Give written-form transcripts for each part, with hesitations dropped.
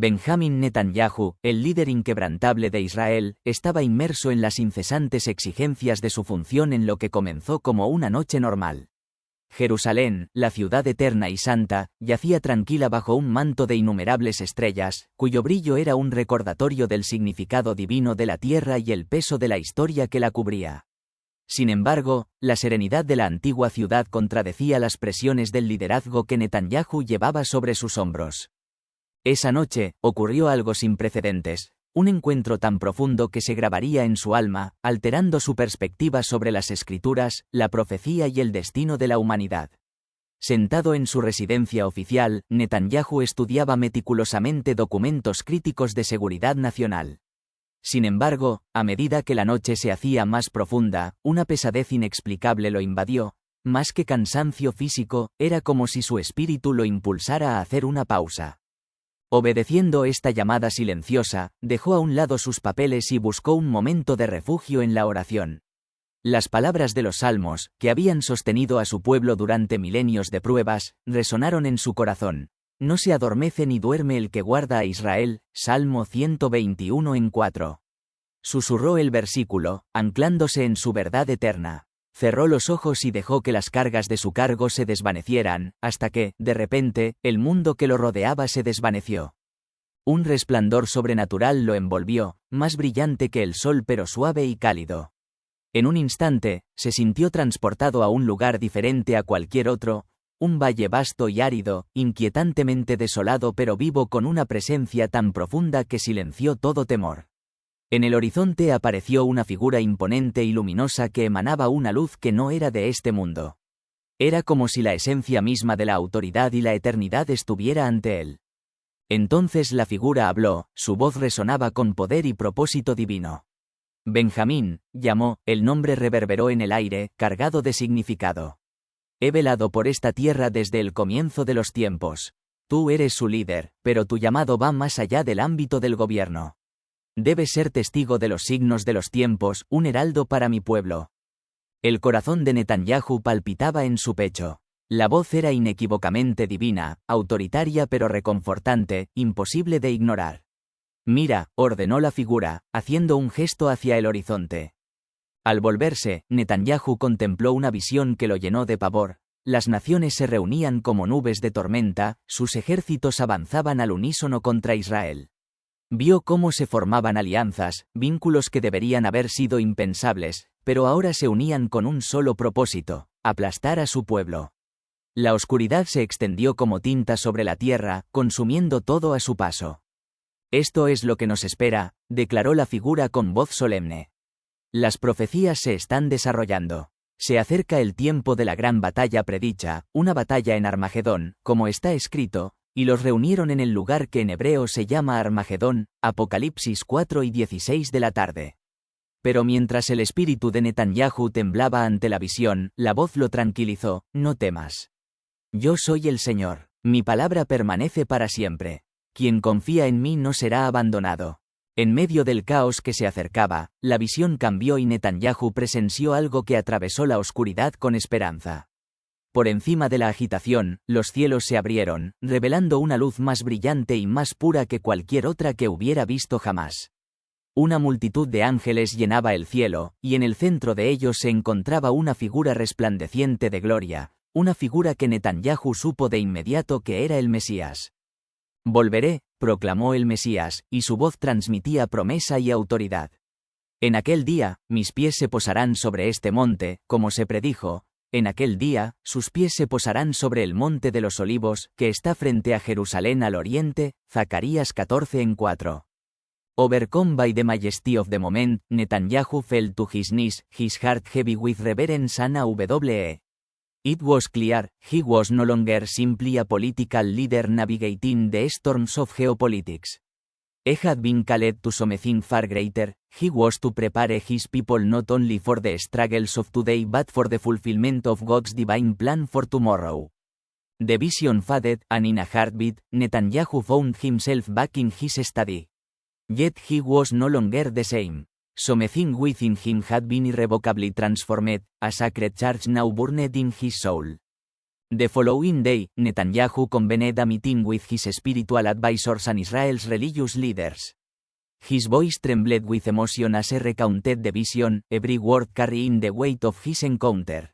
Benjamín Netanyahu, el líder inquebrantable de Israel, estaba inmerso en las incesantes exigencias de su función en lo que comenzó como una noche normal. Jerusalén, la ciudad eterna y santa, yacía tranquila bajo un manto de innumerables estrellas, cuyo brillo era un recordatorio del significado divino de la tierra y el peso de la historia que la cubría. Sin embargo, la serenidad de la antigua ciudad contradecía las presiones del liderazgo que Netanyahu llevaba sobre sus hombros. Esa noche, ocurrió algo sin precedentes, un encuentro tan profundo que se grabaría en su alma, alterando su perspectiva sobre las escrituras, la profecía y el destino de la humanidad. Sentado en su residencia oficial, Netanyahu estudiaba meticulosamente documentos críticos de seguridad nacional. Sin embargo, a medida que la noche se hacía más profunda, una pesadez inexplicable lo invadió. Más que cansancio físico, era como si su espíritu lo impulsara a hacer una pausa. Obedeciendo esta llamada silenciosa, dejó a un lado sus papeles y buscó un momento de refugio en la oración. Las palabras de los salmos, que habían sostenido a su pueblo durante milenios de pruebas, resonaron en su corazón. No se adormece ni duerme el que guarda a Israel, Salmo 121:4. Susurró el versículo, anclándose en su verdad eterna. Cerró los ojos y dejó que las cargas de su cargo se desvanecieran, hasta que, de repente, el mundo que lo rodeaba se desvaneció. Un resplandor sobrenatural lo envolvió, más brillante que el sol pero suave y cálido. En un instante, se sintió transportado a un lugar diferente a cualquier otro, un valle vasto y árido, inquietantemente desolado pero vivo con una presencia tan profunda que silenció todo temor. En el horizonte apareció una figura imponente y luminosa que emanaba una luz que no era de este mundo. Era como si la esencia misma de la autoridad y la eternidad estuviera ante él. Entonces la figura habló, su voz resonaba con poder y propósito divino. Benjamín, llamó, el nombre reverberó en el aire, cargado de significado. He velado por esta tierra desde el comienzo de los tiempos. Tú eres su líder, pero tu llamado va más allá del ámbito del gobierno. Debes ser testigo de los signos de los tiempos, un heraldo para mi pueblo. El corazón de Netanyahu palpitaba en su pecho. La voz era inequívocamente divina, autoritaria pero reconfortante, imposible de ignorar. Mira, ordenó la figura, haciendo un gesto hacia el horizonte. Al volverse, Netanyahu contempló una visión que lo llenó de pavor. Las naciones se reunían como nubes de tormenta, sus ejércitos avanzaban al unísono contra Israel. Vio cómo se formaban alianzas, vínculos que deberían haber sido impensables, pero ahora se unían con un solo propósito: aplastar a su pueblo. La oscuridad se extendió como tinta sobre la tierra, consumiendo todo a su paso. Esto es lo que nos espera, declaró la figura con voz solemne. Las profecías se están desarrollando. Se acerca el tiempo de la gran batalla predicha, una batalla en Armagedón, como está escrito, y los reunieron en el lugar que en hebreo se llama Armagedón, Apocalipsis 4:16 de la tarde. Pero mientras el espíritu de Netanyahu temblaba ante la visión, la voz lo tranquilizó: no temas. Yo soy el Señor, mi palabra permanece para siempre. Quien confía en mí no será abandonado. En medio del caos que se acercaba, la visión cambió y Netanyahu presenció algo que atravesó la oscuridad con esperanza. Por encima de la agitación, los cielos se abrieron, revelando una luz más brillante y más pura que cualquier otra que hubiera visto jamás. Una multitud de ángeles llenaba el cielo, y en el centro de ellos se encontraba una figura resplandeciente de gloria, una figura que Netanyahu supo de inmediato que era el Mesías. Volveré, proclamó el Mesías, y su voz transmitía promesa y autoridad. En aquel día, mis pies se posarán sobre este monte, como se predijo. En aquel día, sus pies se posarán sobre el monte de los olivos, que está frente a Jerusalén al oriente, Zacarías 14:4. Overcome by the majesty of the moment, Netanyahu fell to his knees, his heart heavy with reverence and awe. It was clear, he was no longer simply a political leader navigating the storms of geopolitics. He had been called to something far greater. He was to prepare his people not only for the struggles of today but for the fulfillment of God's divine plan for tomorrow. The vision faded, and in a heartbeat, Netanyahu found himself back in his study. Yet he was no longer the same. Something within him had been irrevocably transformed, a sacred charge now burned in his soul. The following day, Netanyahu convened a meeting with his spiritual advisors and Israel's religious leaders. His voice trembled with emotion as he recounted the vision, every word carrying the weight of his encounter.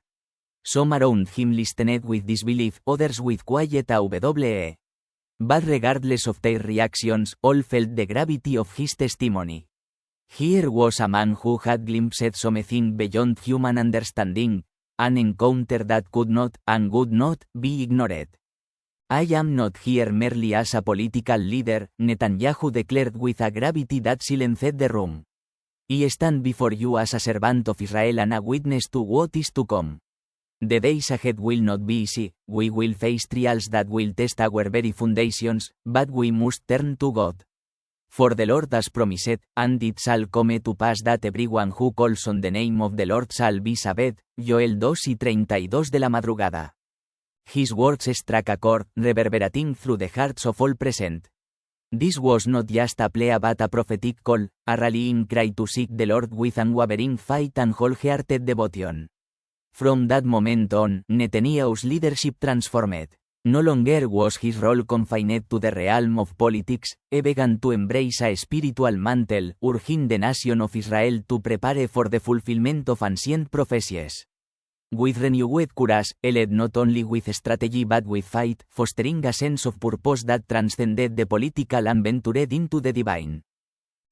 Some around him listened with disbelief, others with quiet awe. But regardless of their reactions, all felt the gravity of his testimony. Here was a man who had glimpsed something beyond human understanding, an encounter that could not, and would not, be ignored. I am not here merely as a political leader, Netanyahu declared with a gravity that silenced the room. I stand before you as a servant of Israel and a witness to what is to come. The days ahead will not be easy, we will face trials that will test our very foundations, but we must turn to God. For the Lord has promised, and it shall come to pass that everyone who calls on the name of the Lord shall be saved. Joel 2:32 de la madrugada. His words struck a chord, reverberating through the hearts of all present. This was not just a plea but a prophetic call, a rallying cry to seek the Lord with unwavering faith and wholehearted devotion. From that moment on, Netanyahu's leadership transformed. No longer was his role confined to the realm of politics, he began to embrace a spiritual mantle, urging the nation of Israel to prepare for the fulfillment of ancient prophecies. With renewed courage, he led not only with strategy but with fight, fostering a sense of purpose that transcended the political and ventured into the divine.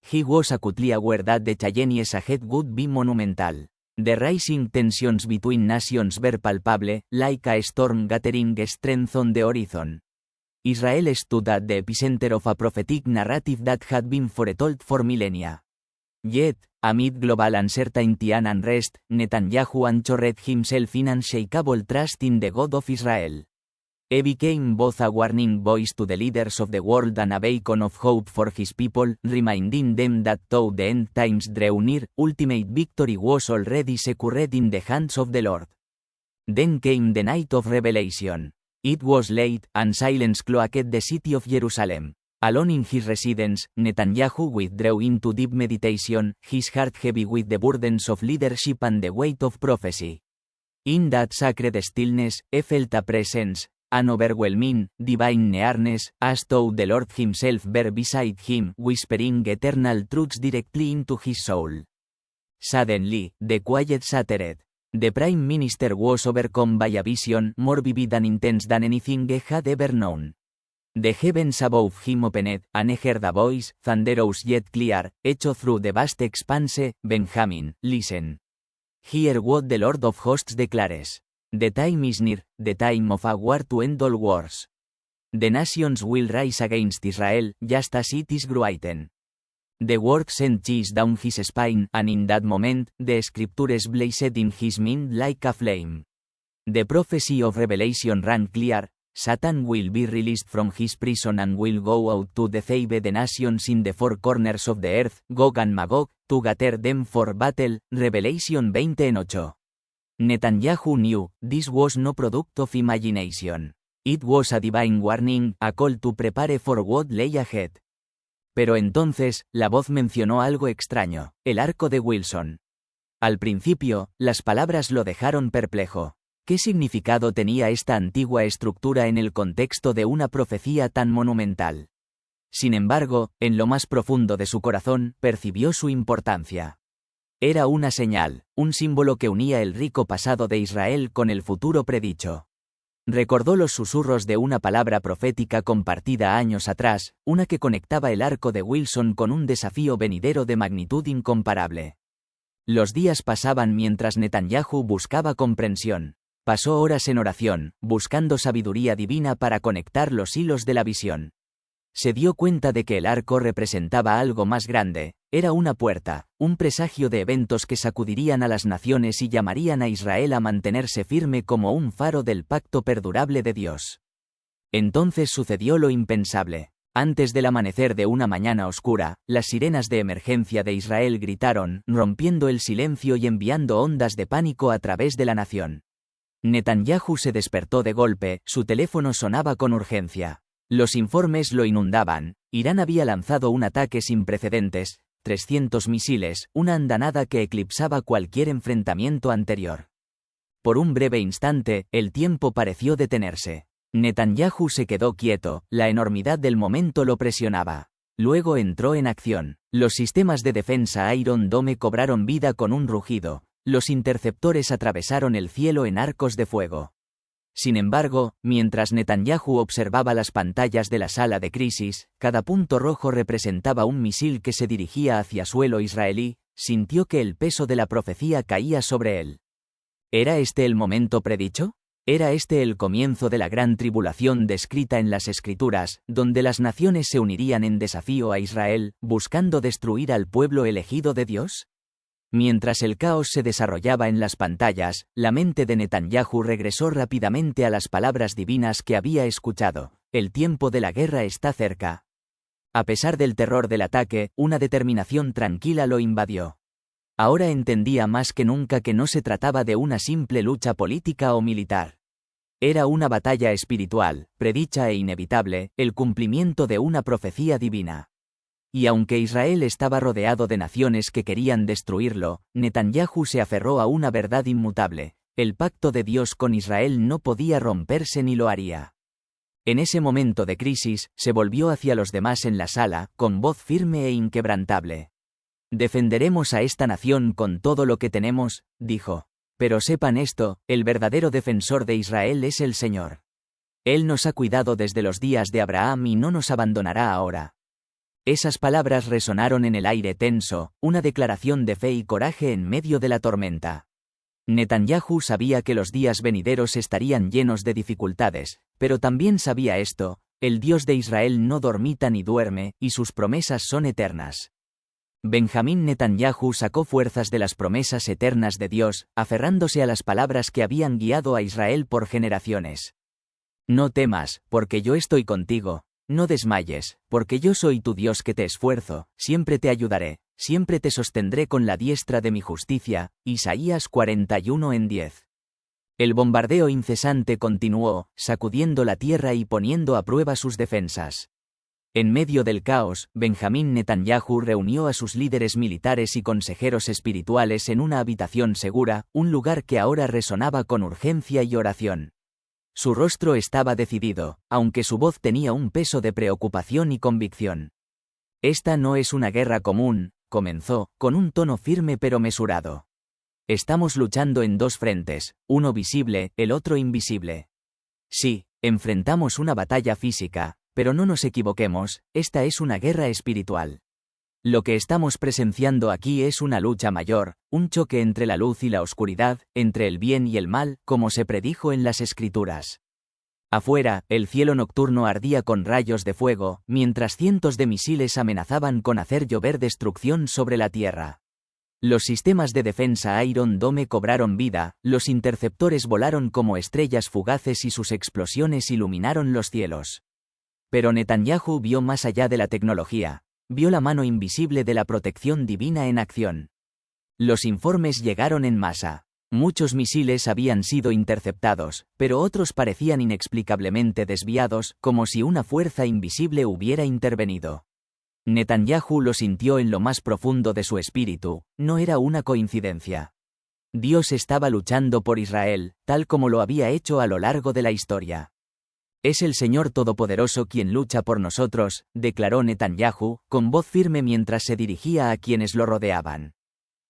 He was acutely aware that the challenges ahead would be monumental. The rising tensions between nations were palpable, like a storm gathering strength on the horizon. Israel stood at the epicenter of a prophetic narrative that had been foretold for millennia. Yet, amid global uncertainty and unrest, Netanyahu anchored himself in unshakable trust in the God of Israel. He became both a warning voice to the leaders of the world and a beacon of hope for his people, reminding them that though the end times drew near, ultimate victory was already secured in the hands of the Lord. Then came the night of revelation. It was late, and silence cloaked the city of Jerusalem. Alone in his residence, Netanyahu withdrew into deep meditation, his heart heavy with the burdens of leadership and the weight of prophecy. In that sacred stillness, he felt a presence, an overwhelming, divine nearness, as though the Lord himself were beside him, whispering eternal truths directly into his soul. Suddenly, the quiet shattered. The Prime Minister was overcome by a vision more vivid and intense than anything he had ever known. The heavens above him opened, and he heard a voice, thunderous yet clear, echo through the vast expanse. Benjamin, listen. Hear what the Lord of hosts declares. The time is near, the time of a war to end all wars. The nations will rise against Israel, just as it is written. The word sent chills down his spine, and in that moment, the scriptures blazed in his mind like a flame. The prophecy of Revelation ran clear. Satan will be released from his prison and will go out to deceive the nations in the four corners of the earth, Gog and Magog, to gather them for battle. Revelation 20:8. Netanyahu knew, this was no product of imagination. It was a divine warning, a call to prepare for what lay ahead. Pero entonces, la voz mencionó algo extraño, el arco de Wilson. Al principio, las palabras lo dejaron perplejo. ¿Qué significado tenía esta antigua estructura en el contexto de una profecía tan monumental? Sin embargo, en lo más profundo de su corazón, percibió su importancia. Era una señal, un símbolo que unía el rico pasado de Israel con el futuro predicho. Recordó los susurros de una palabra profética compartida años atrás, una que conectaba el arco de Wilson con un desafío venidero de magnitud incomparable. Los días pasaban mientras Netanyahu buscaba comprensión. Pasó horas en oración, buscando sabiduría divina para conectar los hilos de la visión. Se dio cuenta de que el arco representaba algo más grande, era una puerta, un presagio de eventos que sacudirían a las naciones y llamarían a Israel a mantenerse firme como un faro del pacto perdurable de Dios. Entonces sucedió lo impensable. Antes del amanecer de una mañana oscura, las sirenas de emergencia de Israel gritaron, rompiendo el silencio y enviando ondas de pánico a través de la nación. Netanyahu se despertó de golpe, su teléfono sonaba con urgencia. Los informes lo inundaban. Irán había lanzado un ataque sin precedentes, 300 misiles, una andanada que eclipsaba cualquier enfrentamiento anterior. Por un breve instante, el tiempo pareció detenerse. Netanyahu se quedó quieto, la enormidad del momento lo presionaba. Luego entró en acción. Los sistemas de defensa Iron Dome cobraron vida con un rugido. Los interceptores atravesaron el cielo en arcos de fuego. Sin embargo, mientras Netanyahu observaba las pantallas de la sala de crisis, cada punto rojo representaba un misil que se dirigía hacia suelo israelí, sintió que el peso de la profecía caía sobre él. ¿Era este el momento predicho? ¿Era este el comienzo de la gran tribulación descrita en las Escrituras, donde las naciones se unirían en desafío a Israel, buscando destruir al pueblo elegido de Dios? Mientras el caos se desarrollaba en las pantallas, la mente de Netanyahu regresó rápidamente a las palabras divinas que había escuchado. El tiempo de la guerra está cerca. A pesar del terror del ataque, una determinación tranquila lo invadió. Ahora entendía más que nunca que no se trataba de una simple lucha política o militar. Era una batalla espiritual, predicha e inevitable, el cumplimiento de una profecía divina. Y aunque Israel estaba rodeado de naciones que querían destruirlo, Netanyahu se aferró a una verdad inmutable: el pacto de Dios con Israel no podía romperse ni lo haría. En ese momento de crisis, se volvió hacia los demás en la sala, con voz firme e inquebrantable. «Defenderemos a esta nación con todo lo que tenemos», dijo. «Pero sepan esto, el verdadero defensor de Israel es el Señor. Él nos ha cuidado desde los días de Abraham y no nos abandonará ahora». Esas palabras resonaron en el aire tenso, una declaración de fe y coraje en medio de la tormenta. Netanyahu sabía que los días venideros estarían llenos de dificultades, pero también sabía esto: el Dios de Israel no dormita ni duerme, y sus promesas son eternas. Benjamín Netanyahu sacó fuerzas de las promesas eternas de Dios, aferrándose a las palabras que habían guiado a Israel por generaciones. «No temas, porque yo estoy contigo. No desmayes, porque yo soy tu Dios que te esfuerzo, siempre te ayudaré, siempre te sostendré con la diestra de mi justicia». Isaías 41:10. El bombardeo incesante continuó, sacudiendo la tierra y poniendo a prueba sus defensas. En medio del caos, Benjamín Netanyahu reunió a sus líderes militares y consejeros espirituales en una habitación segura, un lugar que ahora resonaba con urgencia y oración. Su rostro estaba decidido, aunque su voz tenía un peso de preocupación y convicción. «Esta no es una guerra común», comenzó, con un tono firme pero mesurado. «Estamos luchando en dos frentes, uno visible, el otro invisible. Sí, enfrentamos una batalla física, pero no nos equivoquemos, esta es una guerra espiritual. Lo que estamos presenciando aquí es una lucha mayor, un choque entre la luz y la oscuridad, entre el bien y el mal, como se predijo en las Escrituras». Afuera, el cielo nocturno ardía con rayos de fuego, mientras cientos de misiles amenazaban con hacer llover destrucción sobre la tierra. Los sistemas de defensa Iron Dome cobraron vida, los interceptores volaron como estrellas fugaces y sus explosiones iluminaron los cielos. Pero Netanyahu vio más allá de la tecnología. Vio la mano invisible de la protección divina en acción. Los informes llegaron en masa. Muchos misiles habían sido interceptados, pero otros parecían inexplicablemente desviados, como si una fuerza invisible hubiera intervenido. Netanyahu lo sintió en lo más profundo de su espíritu: no era una coincidencia. Dios estaba luchando por Israel, tal como lo había hecho a lo largo de la historia. «Es el Señor Todopoderoso quien lucha por nosotros», declaró Netanyahu, con voz firme mientras se dirigía a quienes lo rodeaban.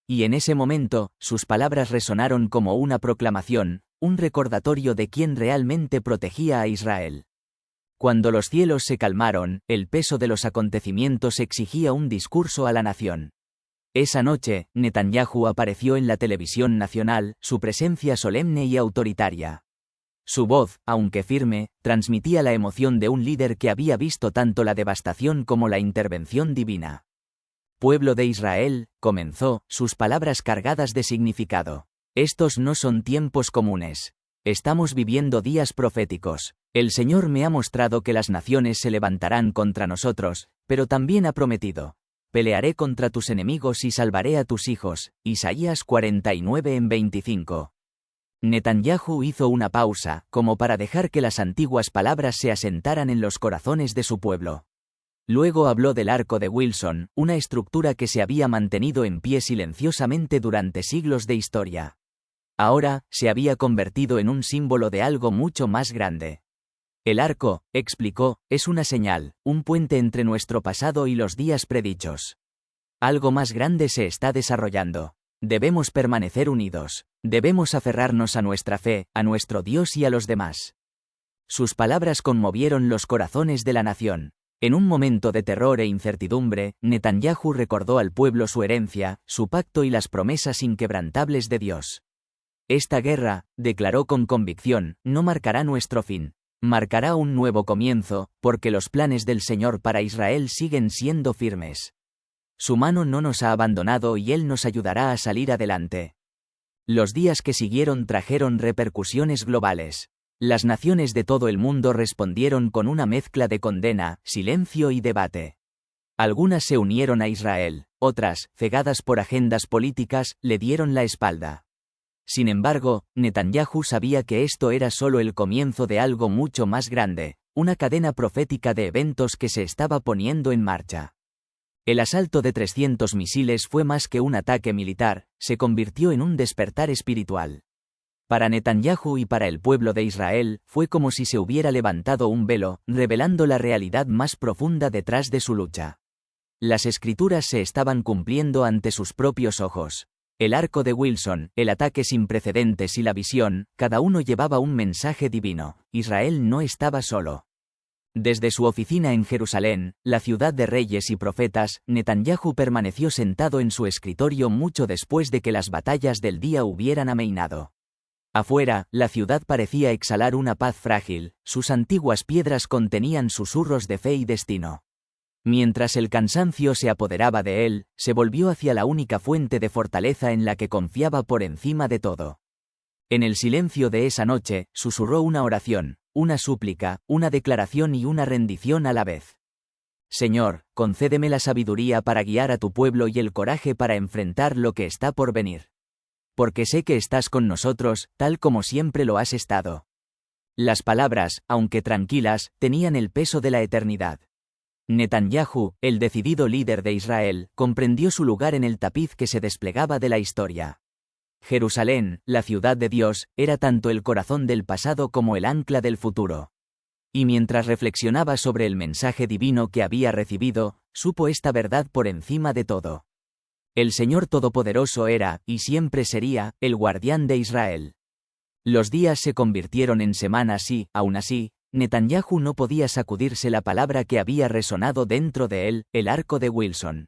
Y en ese momento, sus palabras resonaron como una proclamación, un recordatorio de quién realmente protegía a Israel. Cuando los cielos se calmaron, el peso de los acontecimientos exigía un discurso a la nación. Esa noche, Netanyahu apareció en la televisión nacional, su presencia solemne y autoritaria. Su voz, aunque firme, transmitía la emoción de un líder que había visto tanto la devastación como la intervención divina. «Pueblo de Israel», comenzó, sus palabras cargadas de significado. «Estos no son tiempos comunes. Estamos viviendo días proféticos. El Señor me ha mostrado que las naciones se levantarán contra nosotros, pero también ha prometido: pelearé contra tus enemigos y salvaré a tus hijos». Isaías 49:25. Netanyahu hizo una pausa, como para dejar que las antiguas palabras se asentaran en los corazones de su pueblo. Luego habló del Arco de Wilson, una estructura que se había mantenido en pie silenciosamente durante siglos de historia. Ahora, se había convertido en un símbolo de algo mucho más grande. El arco, explicó, es una señal, un puente entre nuestro pasado y los días predichos. Algo más grande se está desarrollando. Debemos permanecer unidos. Debemos aferrarnos a nuestra fe, a nuestro Dios y a los demás. Sus palabras conmovieron los corazones de la nación. En un momento de terror e incertidumbre, Netanyahu recordó al pueblo su herencia, su pacto y las promesas inquebrantables de Dios. Esta guerra, declaró con convicción, no marcará nuestro fin. Marcará un nuevo comienzo, porque los planes del Señor para Israel siguen siendo firmes. Su mano no nos ha abandonado y Él nos ayudará a salir adelante. Los días que siguieron trajeron repercusiones globales. Las naciones de todo el mundo respondieron con una mezcla de condena, silencio y debate. Algunas se unieron a Israel, otras, cegadas por agendas políticas, le dieron la espalda. Sin embargo, Netanyahu sabía que esto era solo el comienzo de algo mucho más grande, una cadena profética de eventos que se estaba poniendo en marcha. El asalto de 300 misiles fue más que un ataque militar, se convirtió en un despertar espiritual. Para Netanyahu y para el pueblo de Israel, fue como si se hubiera levantado un velo, revelando la realidad más profunda detrás de su lucha. Las escrituras se estaban cumpliendo ante sus propios ojos. El arco de Wilson, el ataque sin precedentes y la visión, cada uno llevaba un mensaje divino. Israel no estaba solo. Desde su oficina en Jerusalén, la ciudad de reyes y profetas, Netanyahu permaneció sentado en su escritorio mucho después de que las batallas del día hubieran ameinado. Afuera, la ciudad parecía exhalar una paz frágil, sus antiguas piedras contenían susurros de fe y destino. Mientras el cansancio se apoderaba de él, se volvió hacia la única fuente de fortaleza en la que confiaba por encima de todo. En el silencio de esa noche, susurró una oración, una súplica, una declaración y una rendición a la vez. Señor, concédeme la sabiduría para guiar a tu pueblo y el coraje para enfrentar lo que está por venir. Porque sé que estás con nosotros, tal como siempre lo has estado. Las palabras, aunque tranquilas, tenían el peso de la eternidad. Netanyahu, el decidido líder de Israel, comprendió su lugar en el tapiz que se desplegaba de la historia. Jerusalén, la ciudad de Dios, era tanto el corazón del pasado como el ancla del futuro. Y mientras reflexionaba sobre el mensaje divino que había recibido, supo esta verdad por encima de todo. El Señor Todopoderoso era, y siempre sería, el guardián de Israel. Los días se convirtieron en semanas y, aún así, Netanyahu no podía sacudirse la palabra que había resonado dentro de él, el arco de Wilson.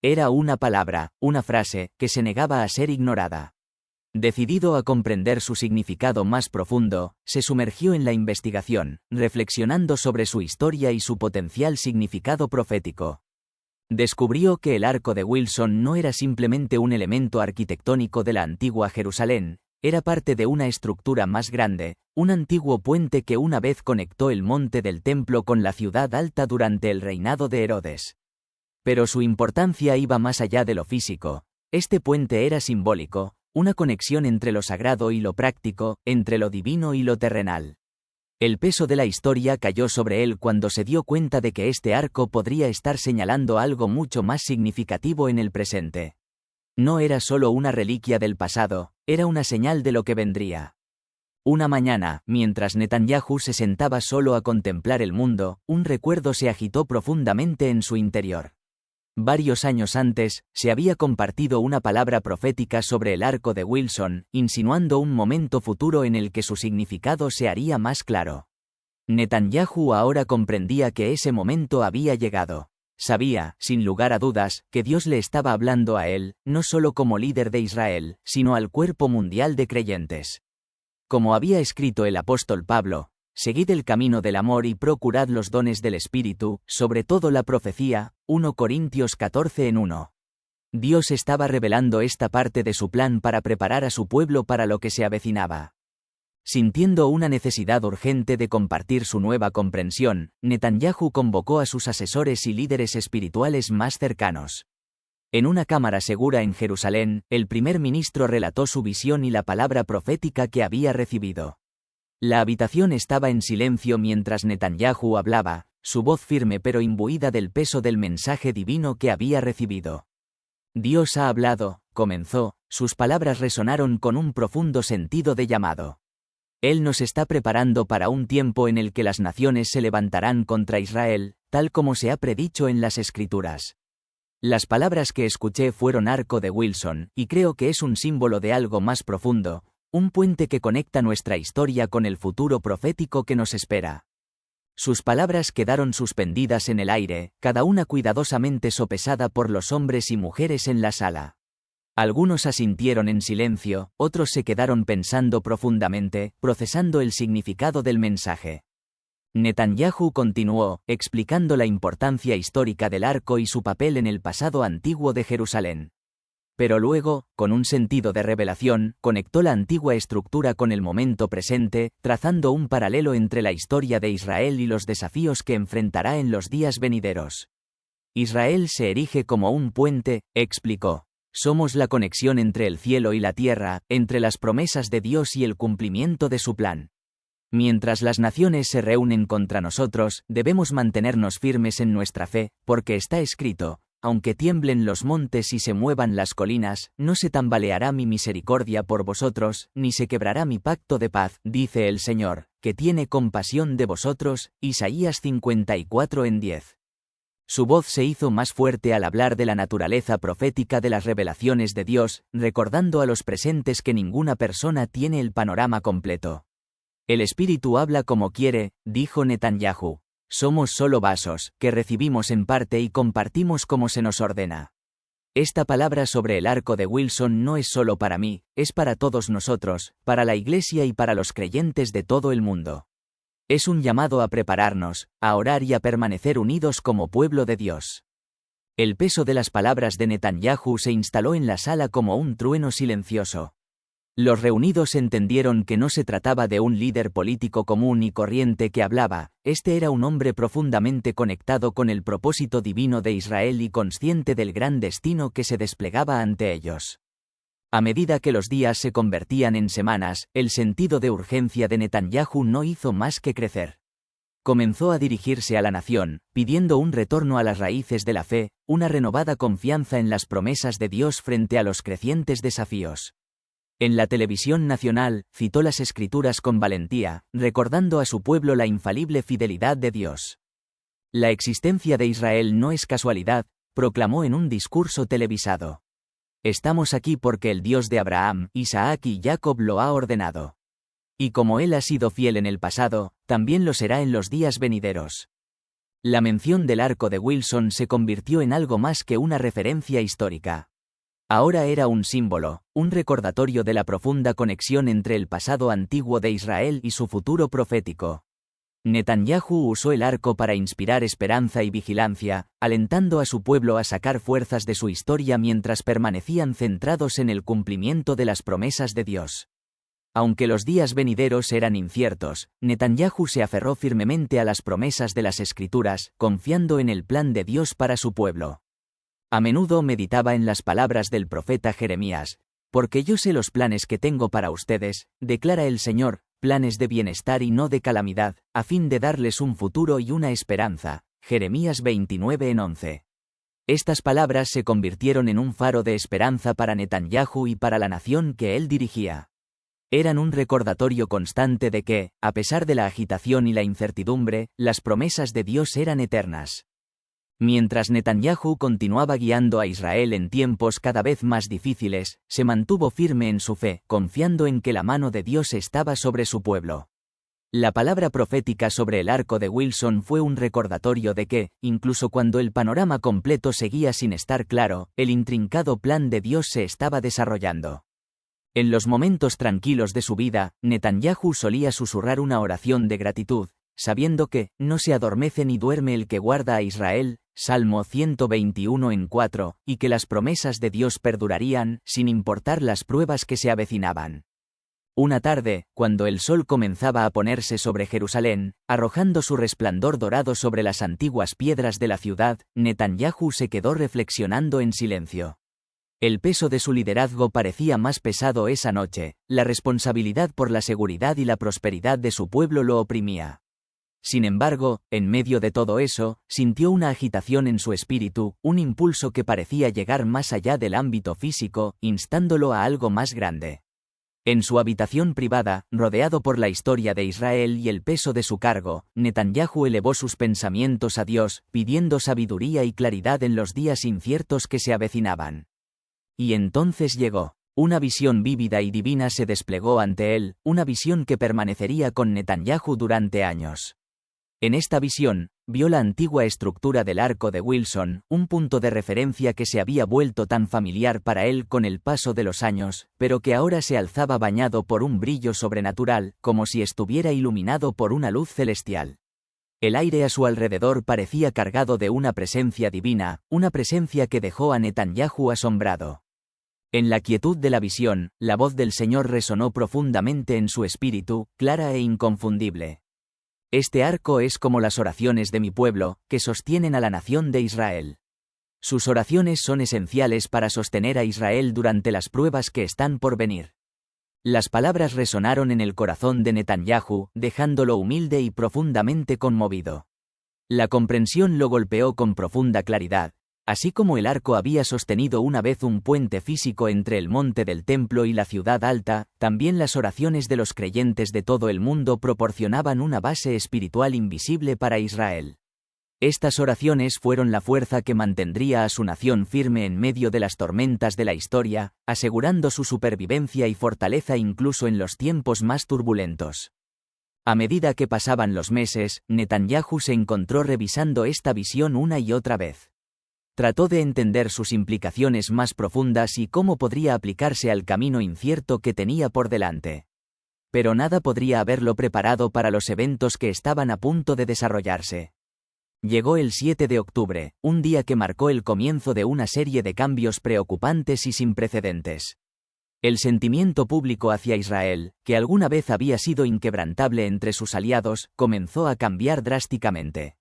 Era una palabra, una frase, que se negaba a ser ignorada. Decidido a comprender su significado más profundo, se sumergió en la investigación, reflexionando sobre su historia y su potencial significado profético. Descubrió que el arco de Wilson no era simplemente un elemento arquitectónico de la antigua Jerusalén, era parte de una estructura más grande, un antiguo puente que una vez conectó el monte del templo con la ciudad alta durante el reinado de Herodes. Pero su importancia iba más allá de lo físico. Este puente era simbólico, una conexión entre lo sagrado y lo práctico, entre lo divino y lo terrenal. El peso de la historia cayó sobre él cuando se dio cuenta de que este arco podría estar señalando algo mucho más significativo en el presente. No era solo una reliquia del pasado, era una señal de lo que vendría. Una mañana, mientras Netanyahu se sentaba solo a contemplar el mundo, un recuerdo se agitó profundamente en su interior. Varios años antes, se había compartido una palabra profética sobre el arco de Wilson, insinuando un momento futuro en el que su significado se haría más claro. Netanyahu ahora comprendía que ese momento había llegado. Sabía, sin lugar a dudas, que Dios le estaba hablando a él, no solo como líder de Israel, sino al cuerpo mundial de creyentes. Como había escrito el apóstol Pablo, seguid el camino del amor y procurad los dones del Espíritu, sobre todo la profecía, 1 Corintios 14:1. Dios estaba revelando esta parte de su plan para preparar a su pueblo para lo que se avecinaba. Sintiendo una necesidad urgente de compartir su nueva comprensión, Netanyahu convocó a sus asesores y líderes espirituales más cercanos. En una cámara segura en Jerusalén, el primer ministro relató su visión y la palabra profética que había recibido. La habitación estaba en silencio mientras Netanyahu hablaba, su voz firme pero imbuida del peso del mensaje divino que había recibido. Dios ha hablado, comenzó, Sus palabras resonaron con un profundo sentido de llamado. Él nos está preparando para un tiempo en el que las naciones se levantarán contra Israel, tal como se ha predicho en las Escrituras. Las palabras que escuché fueron Arco de Wilson, y creo que es un símbolo de algo más profundo, un puente que conecta nuestra historia con el futuro profético que nos espera. Sus palabras quedaron suspendidas en el aire, cada una cuidadosamente sopesada por los hombres y mujeres en la sala. Algunos asintieron en silencio, otros se quedaron pensando profundamente, procesando el significado del mensaje. Netanyahu continuó, explicando la importancia histórica del arco y su papel en el pasado antiguo de Jerusalén. Pero luego, con un sentido de revelación, conectó la antigua estructura con el momento presente, trazando un paralelo entre la historia de Israel y los desafíos que enfrentará en los días venideros. Israel se erige como un puente, explicó. Somos la conexión entre el cielo y la tierra, entre las promesas de Dios y el cumplimiento de su plan. Mientras las naciones se reúnen contra nosotros, debemos mantenernos firmes en nuestra fe, porque está escrito, aunque tiemblen los montes y se muevan las colinas, no se tambaleará mi misericordia por vosotros, ni se quebrará mi pacto de paz, dice el Señor, que tiene compasión de vosotros. Isaías 54:10. Su voz se hizo más fuerte al hablar de la naturaleza profética de las revelaciones de Dios, recordando a los presentes que ninguna persona tiene el panorama completo. El Espíritu habla como quiere, dijo Netanyahu. Somos solo vasos, que recibimos en parte y compartimos como se nos ordena. Esta palabra sobre el arco de Wilson no es solo para mí, es para todos nosotros, para la Iglesia y para los creyentes de todo el mundo. Es un llamado a prepararnos, a orar y a permanecer unidos como pueblo de Dios. El peso de las palabras de Netanyahu se instaló en la sala como un trueno silencioso. Los reunidos entendieron que no se trataba de un líder político común y corriente que hablaba, este era un hombre profundamente conectado con el propósito divino de Israel y consciente del gran destino que se desplegaba ante ellos. A medida que los días se convertían en semanas, el sentido de urgencia de Netanyahu no hizo más que crecer. Comenzó a dirigirse a la nación, pidiendo un retorno a las raíces de la fe, una renovada confianza en las promesas de Dios frente a los crecientes desafíos. En la televisión nacional, citó las Escrituras con valentía, recordando a su pueblo la infalible fidelidad de Dios. La existencia de Israel no es casualidad, proclamó en un discurso televisado. Estamos aquí porque el Dios de Abraham, Isaac y Jacob lo ha ordenado. Y como Él ha sido fiel en el pasado, también lo será en los días venideros. La mención del arco de Wilson se convirtió en algo más que una referencia histórica. Ahora era un símbolo, un recordatorio de la profunda conexión entre el pasado antiguo de Israel y su futuro profético. Netanyahu usó el arco para inspirar esperanza y vigilancia, alentando a su pueblo a sacar fuerzas de su historia mientras permanecían centrados en el cumplimiento de las promesas de Dios. Aunque los días venideros eran inciertos, Netanyahu se aferró firmemente a las promesas de las Escrituras, confiando en el plan de Dios para su pueblo. A menudo meditaba en las palabras del profeta Jeremías, porque yo sé los planes que tengo para ustedes, declara el Señor, planes de bienestar y no de calamidad, a fin de darles un futuro y una esperanza. Jeremías 29:11. Estas palabras se convirtieron en un faro de esperanza para Netanyahu y para la nación que él dirigía. Eran un recordatorio constante de que, a pesar de la agitación y la incertidumbre, las promesas de Dios eran eternas. Mientras Netanyahu continuaba guiando a Israel en tiempos cada vez más difíciles, se mantuvo firme en su fe, confiando en que la mano de Dios estaba sobre su pueblo. La palabra profética sobre el arco de Wilson fue un recordatorio de que, incluso cuando el panorama completo seguía sin estar claro, el intrincado plan de Dios se estaba desarrollando. En los momentos tranquilos de su vida, Netanyahu solía susurrar una oración de gratitud, sabiendo que no se adormece ni duerme el que guarda a Israel, Salmo 121:4, y que las promesas de Dios perdurarían, sin importar las pruebas que se avecinaban. Una tarde, cuando el sol comenzaba a ponerse sobre Jerusalén, arrojando su resplandor dorado sobre las antiguas piedras de la ciudad, Netanyahu se quedó reflexionando en silencio. El peso de su liderazgo parecía más pesado esa noche, la responsabilidad por la seguridad y la prosperidad de su pueblo lo oprimía. Sin embargo, en medio de todo eso, sintió una agitación en su espíritu, un impulso que parecía llegar más allá del ámbito físico, instándolo a algo más grande. En su habitación privada, rodeado por la historia de Israel y el peso de su cargo, Netanyahu elevó sus pensamientos a Dios, pidiendo sabiduría y claridad en los días inciertos que se avecinaban. Y entonces llegó. Una visión vívida y divina se desplegó ante él, una visión que permanecería con Netanyahu durante años. En esta visión, vio la antigua estructura del Arco de Wilson, un punto de referencia que se había vuelto tan familiar para él con el paso de los años, pero que ahora se alzaba bañado por un brillo sobrenatural, como si estuviera iluminado por una luz celestial. El aire a su alrededor parecía cargado de una presencia divina, una presencia que dejó a Netanyahu asombrado. En la quietud de la visión, la voz del Señor resonó profundamente en su espíritu, clara e inconfundible. Este arco es como las oraciones de mi pueblo, que sostienen a la nación de Israel. Sus oraciones son esenciales para sostener a Israel durante las pruebas que están por venir. Las palabras resonaron en el corazón de Netanyahu, dejándolo humilde y profundamente conmovido. La comprensión lo golpeó con profunda claridad. Así como el arco había sostenido una vez un puente físico entre el monte del templo y la ciudad alta, también las oraciones de los creyentes de todo el mundo proporcionaban una base espiritual invisible para Israel. Estas oraciones fueron la fuerza que mantendría a su nación firme en medio de las tormentas de la historia, asegurando su supervivencia y fortaleza incluso en los tiempos más turbulentos. A medida que pasaban los meses, Netanyahu se encontró revisando esta visión una y otra vez. Trató de entender sus implicaciones más profundas y cómo podría aplicarse al camino incierto que tenía por delante. Pero nada podría haberlo preparado para los eventos que estaban a punto de desarrollarse. Llegó el 7 de octubre, un día que marcó el comienzo de una serie de cambios preocupantes y sin precedentes. El sentimiento público hacia Israel, que alguna vez había sido inquebrantable entre sus aliados, comenzó a cambiar drásticamente.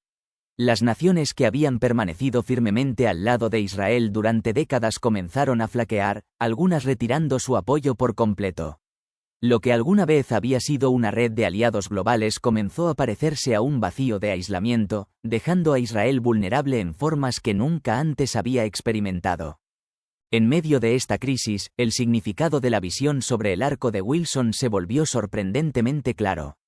Las naciones que habían permanecido firmemente al lado de Israel durante décadas comenzaron a flaquear, algunas retirando su apoyo por completo. Lo que alguna vez había sido una red de aliados globales comenzó a parecerse a un vacío de aislamiento, dejando a Israel vulnerable en formas que nunca antes había experimentado. En medio de esta crisis, el significado de la visión sobre el arco de Wilson se volvió sorprendentemente claro.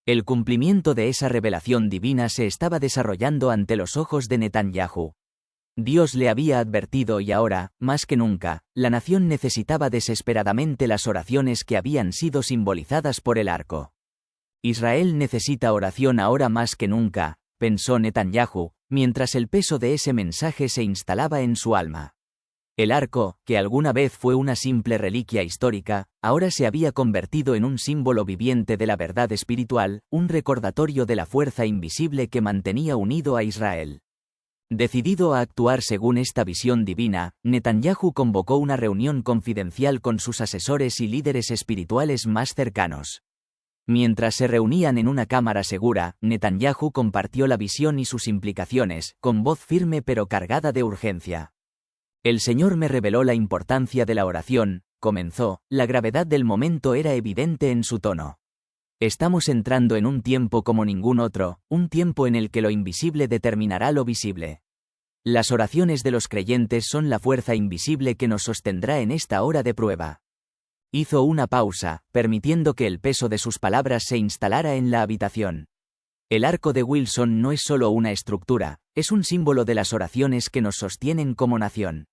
El cumplimiento de esa revelación divina se estaba desarrollando ante los ojos de Netanyahu. Dios le había advertido y ahora, más que nunca, la nación necesitaba desesperadamente las oraciones que habían sido simbolizadas por el arco. Israel necesita oración ahora más que nunca, pensó Netanyahu, mientras el peso de ese mensaje se instalaba en su alma. El arco, que alguna vez fue una simple reliquia histórica, ahora se había convertido en un símbolo viviente de la verdad espiritual, un recordatorio de la fuerza invisible que mantenía unido a Israel. Decidido a actuar según esta visión divina, Netanyahu convocó una reunión confidencial con sus asesores y líderes espirituales más cercanos. Mientras se reunían en una cámara segura, Netanyahu compartió la visión y sus implicaciones, con voz firme pero cargada de urgencia. El Señor me reveló la importancia de la oración, comenzó, la gravedad del momento era evidente en su tono. Estamos entrando en un tiempo como ningún otro, un tiempo en el que lo invisible determinará lo visible. Las oraciones de los creyentes son la fuerza invisible que nos sostendrá en esta hora de prueba. Hizo una pausa, permitiendo que el peso de sus palabras se instalara en la habitación. El arco de Wilson no es solo una estructura, es un símbolo de las oraciones que nos sostienen como nación.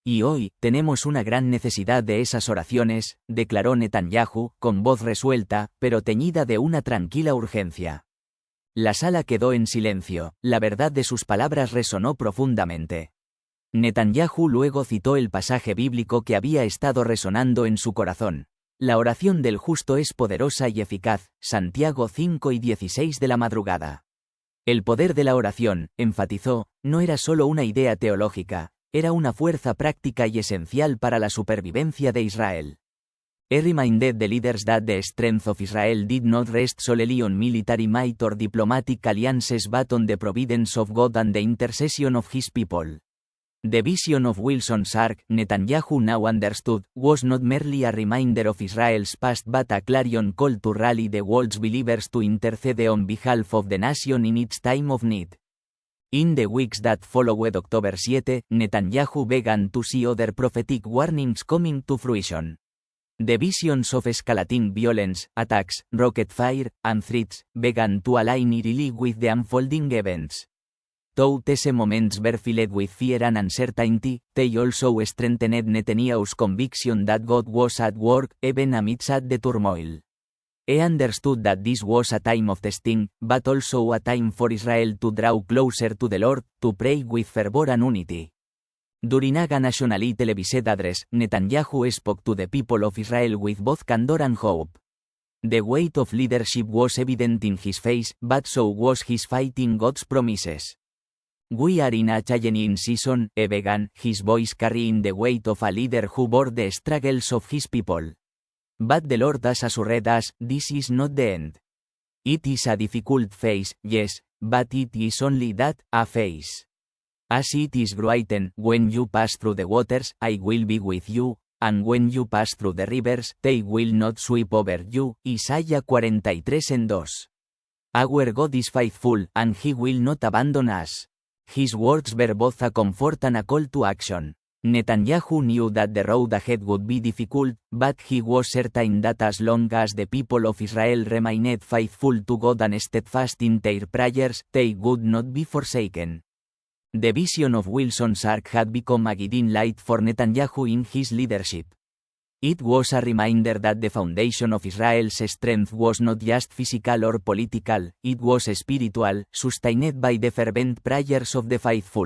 Y hoy, tenemos una gran necesidad de esas oraciones, declaró Netanyahu, con voz resuelta, pero teñida de una tranquila urgencia. La sala quedó en silencio, la verdad de sus palabras resonó profundamente. Netanyahu luego citó el pasaje bíblico que había estado resonando en su corazón. La oración del justo es poderosa y eficaz, Santiago 5:16 de la madrugada. El poder de la oración, enfatizó, no era solo una idea teológica, era una fuerza práctica y esencial para la supervivencia de Israel. He reminded the leaders that the strength of Israel did not rest solely on military might or diplomatic alliances but on the providence of God and the intercession of his people. The vision of Wilson's ark, Netanyahu now understood, was not merely a reminder of Israel's past but a clarion call to rally the world's believers to intercede on behalf of the nation in its time of need. In the weeks that followed October 7, Netanyahu began to see other prophetic warnings coming to fruition. The visions of escalating violence, attacks, rocket fire, and threats began to align eerily with the unfolding events. Though these moments were filled with fear and uncertainty, they also strengthened Netanyahu's conviction that God was at work, even amidst the turmoil. He understood that this was a time of testing, but also a time for Israel to draw closer to the Lord, to pray with fervor and unity. During a nationally televised address, Netanyahu spoke to the people of Israel with both candor and hope. The weight of leadership was evident in his face, but so was his faith in God's promises. We are in a challenging season, he began, his voice carrying the weight of a leader who bore the struggles of his people. But the Lord has assured us, this is not the end. It is a difficult phase, yes, but it is only that, a phase. As it is written, when you pass through the waters, I will be with you, and when you pass through the rivers, they will not sweep over you. Isaiah 43:2. Our God is faithful, and He will not abandon us. His words were both a comfort and a call to action. Netanyahu knew that the road ahead would be difficult, but he was certain that as long as the people of Israel remained faithful to God and steadfast in their prayers, they would not be forsaken. The vision of Wilson's ark had become a guiding light for Netanyahu in his leadership. It was a reminder that the foundation of Israel's strength was not just physical or political, it was spiritual, sustained by the fervent prayers of the faithful.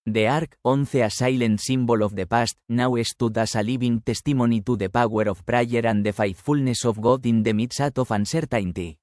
The ark, once a silent symbol of the past, now stood as a living testimony to the power of prayer and the faithfulness of God in the midst of uncertainty.